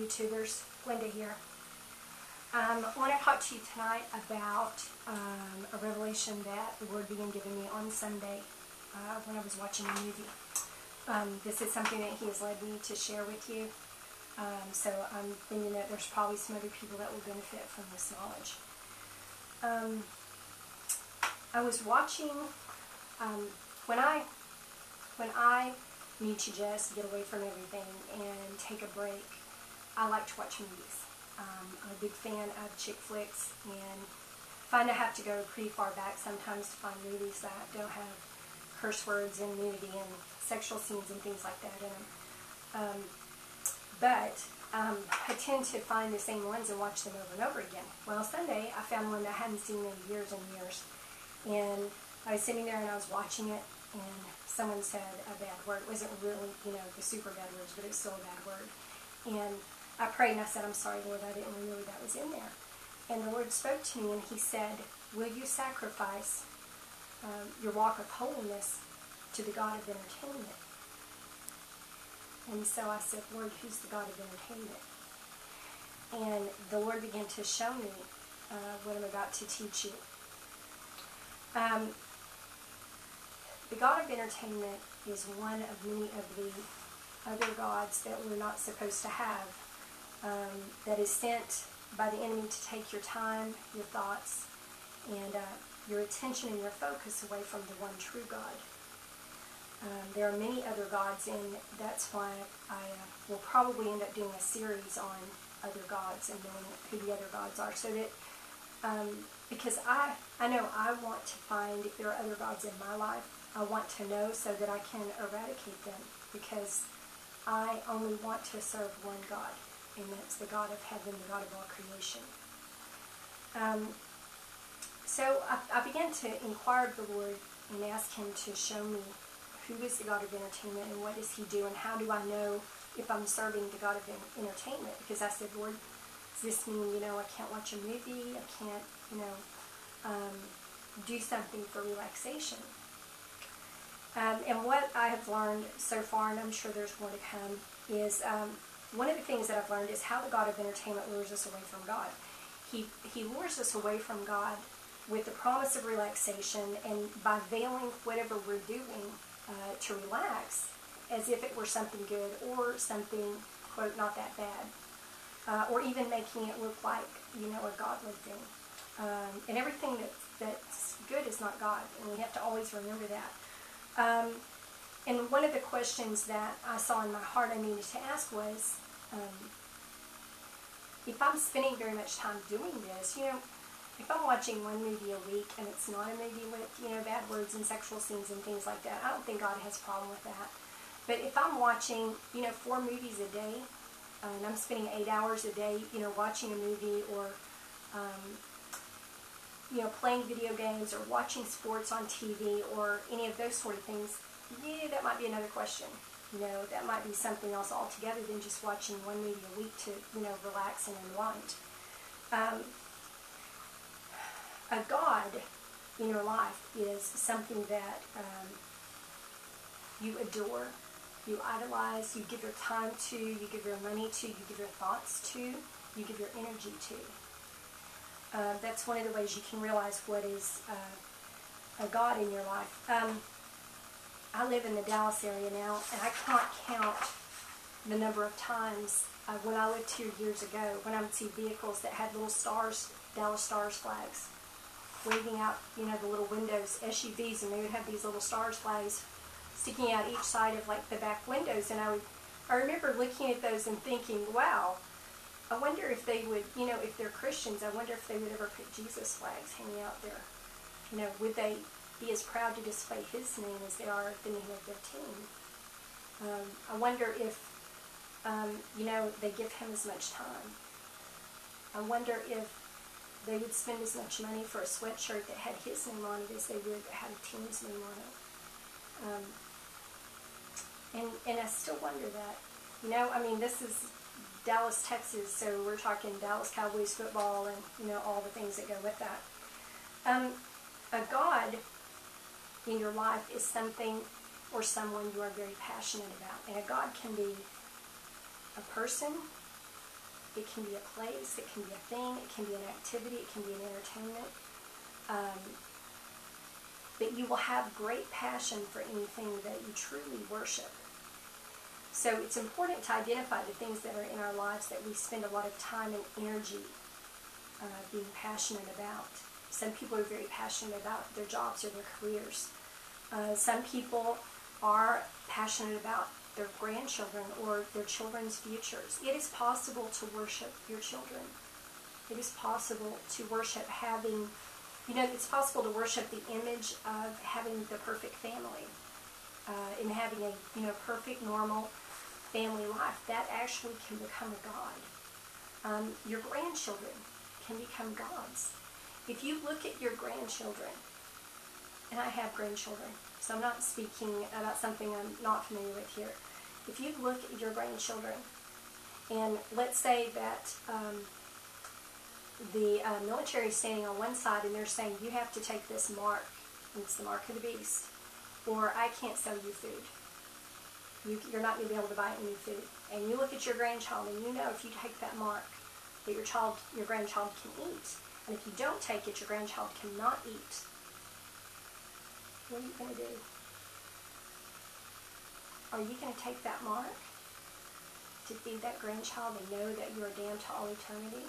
YouTubers, Linda here. I want to talk to you tonight about a revelation that the Lord began giving me on Sunday when I was watching a movie. This is something that He has led me to share with you, so I'm thinking that there's probably some other people that will benefit from this knowledge. I was watching, when I need to just get away from everything and take a break, I like to watch movies. I'm a big fan of chick flicks, and find I have to go pretty far back sometimes to find movies that don't have curse words and nudity and sexual scenes and things like that in them. But I tend to find the same ones and watch them over and over again. Well, Sunday I found one that I hadn't seen in years and years, and I was sitting there and I was watching it, and someone said a bad word. It wasn't really, the super bad words, but it was still a bad word. And I prayed and I said, I'm sorry, Lord, I didn't remember that was in there. And the Lord spoke to me and He said, will you sacrifice your walk of holiness to the God of entertainment? And so I said, Lord, who's the God of entertainment? And the Lord began to show me what I'm about to teach you. The God of entertainment is one of many of the other gods that we're not supposed to have, that is sent by the enemy to take your time, your thoughts, and your attention and your focus away from the one true God. There are many other gods, and that's why I will probably end up doing a series on other gods and knowing who the other gods are, so that because I know I want to find if there are other gods in my life. I want to know so that I can eradicate them, because I only want to serve one God, and that's the God of heaven, the God of all creation. So I began to inquire of the Lord and ask Him to show me who is the God of entertainment and what does He do, and how do I know if I'm serving the God of entertainment? Because I said, Lord, does this mean, I can't watch a movie, I can't, do something for relaxation? And what I have learned so far, and I'm sure there's more to come, is one of the things that I've learned is how the God of entertainment lures us away from God. He lures us away from God with the promise of relaxation, and by veiling whatever we're doing to relax as if it were something good or something, quote, not that bad, or even making it look like, a godly thing. And everything that's good is not God, and we have to always remember that. And one of the questions that I saw in my heart I needed to ask was, if I'm spending very much time doing this, if I'm watching one movie a week and it's not a movie with, bad words and sexual scenes and things like that, I don't think God has a problem with that. But if I'm watching, 4 movies a day, and I'm spending 8 hours a day, watching a movie, or playing video games, or watching sports on TV, or any of those sort of things, that might be another question. That might be something else altogether than just watching one movie a week to, relax and unwind. A God in your life is something that you adore, you idolize, you give your time to, you give your money to, you give your thoughts to, you give your energy to. That's one of the ways you can realize what is a God in your life. I live in the Dallas area now, and I can't count the number of times when I lived here years ago when I would see vehicles that had little stars, Dallas Stars flags, waving out, the little windows, SUVs, and they would have these little stars flags sticking out each side of the back windows. And I remember looking at those and thinking, wow, I wonder if they would, if they're Christians, I wonder if they would ever put Jesus flags hanging out there. Would they be as proud to display His name as they are the name of their team? I wonder if, they give Him as much time. I wonder if they would spend as much money for a sweatshirt that had His name on it as they would that had a team's name on it. And I still wonder that. This is Dallas, Texas, so we're talking Dallas Cowboys football and, all the things that go with that. A God in your life is something or someone you are very passionate about. And a God can be a person, it can be a place, it can be a thing, it can be an activity, it can be an entertainment. But you will have great passion for anything that you truly worship. So it's important to identify the things that are in our lives that we spend a lot of time and energy being passionate about. Some people are very passionate about their jobs or their careers. Some people are passionate about their grandchildren or their children's futures. It is possible to worship your children. It is possible to worship having, it's possible to worship the image of having the perfect family and having a, perfect, normal family life. That actually can become a god. Your grandchildren can become gods. If you look at your grandchildren, and I have grandchildren, so I'm not speaking about something I'm not familiar with here. If you look at your grandchildren, and let's say that the military is standing on one side and they're saying, you have to take this mark, and it's the mark of the beast, or I can't sell you food. You're not going to be able to buy any food. And you look at your grandchild and you know if you take that mark that your grandchild can eat. And if you don't take it, your grandchild cannot eat. What are you going to do? Are you going to take that mark to feed that grandchild and know that you are damned to all eternity?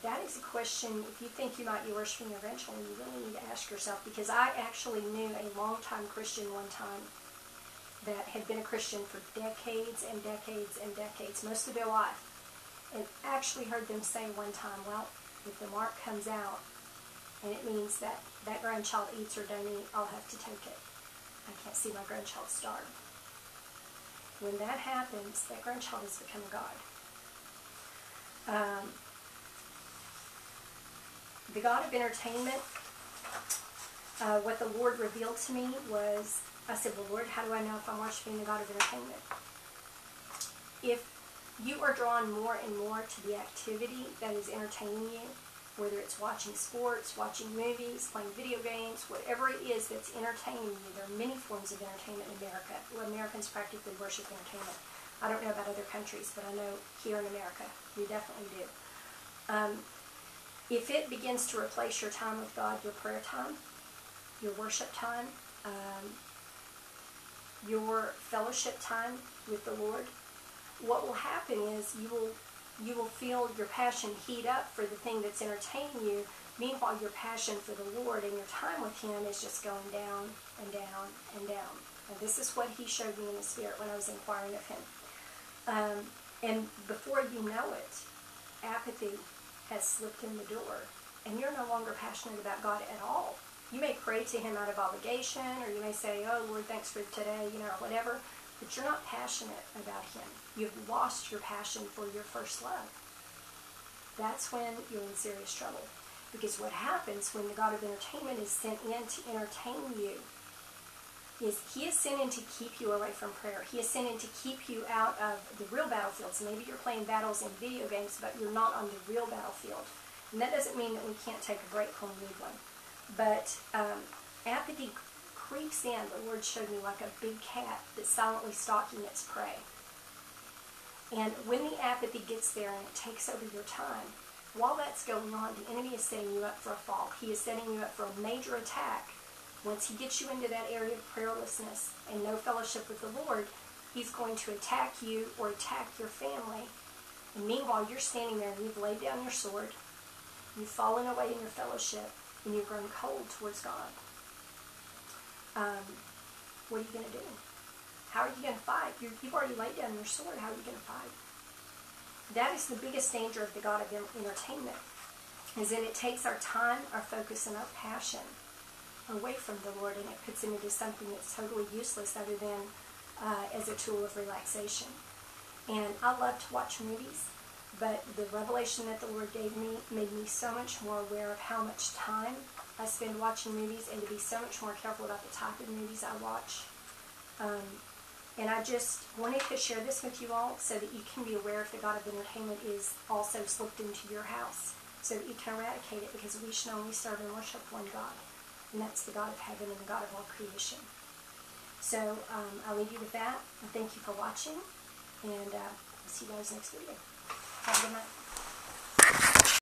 That is a question, if you think you might be worshiping your grandchildren, you really need to ask yourself, because I actually knew a long-time Christian one time that had been a Christian for decades and decades and decades, most of their life, and actually heard them say one time, well, if the mark comes out and it means that that grandchild eats or don't eat, I'll have to take it. I can't see my grandchild starve. When that happens, that grandchild has become a god. The god of entertainment, what the Lord revealed to me was, I said, well, Lord, how do I know if I'm worshiping the god of entertainment? If you are drawn more and more to the activity that is entertaining you, whether it's watching sports, watching movies, playing video games, whatever it is that's entertaining you, there are many forms of entertainment in America. Well, Americans practically worship entertainment. I don't know about other countries, but I know here in America, we definitely do. If it begins to replace your time with God, your prayer time, your worship time, your fellowship time with the Lord, what will happen is you will feel your passion heat up for the thing that's entertaining you. Meanwhile, your passion for the Lord and your time with Him is just going down and down and down. And this is what He showed me in the Spirit when I was inquiring of Him. And before you know it, apathy has slipped in the door, and you're no longer passionate about God at all. You may pray to Him out of obligation, or you may say, oh, Lord, thanks for today, or whatever, but you're not passionate about Him. You've lost your passion for your first love. That's when you're in serious trouble. Because what happens when the god of entertainment is sent in to entertain you is He is sent in to keep you away from prayer. He is sent in to keep you out of the real battlefields. Maybe you're playing battles in video games, but you're not on the real battlefield. And that doesn't mean that we can't take a break when we need one. But apathy creeps in, the Lord showed me, like a big cat that's silently stalking its prey. And when the apathy gets there and it takes over your time, while that's going on, the enemy is setting you up for a fall. He is setting you up for a major attack. Once he gets you into that area of prayerlessness and no fellowship with the Lord, he's going to attack you or attack your family. And meanwhile, you're standing there and you've laid down your sword, you've fallen away in your fellowship, and you've grown cold towards God. What are you going to do? How are you going to fight? You've already laid down your sword. How are you going to fight? That is the biggest danger of the god of entertainment, is that it takes our time, our focus, and our passion away from the Lord, and it puts it into something that's totally useless other than as a tool of relaxation. And I love to watch movies, but the revelation that the Lord gave me made me so much more aware of how much time I spend watching movies, and to be so much more careful about the type of movies I watch. And I just wanted to share this with you all so that you can be aware if the god of entertainment is also slipped into your house, so that you can eradicate it, because we should only serve and worship one God, and that's the God of heaven and the God of all creation. So I'll leave you with that. Thank you for watching. And I'll see you guys next video. Have a good night.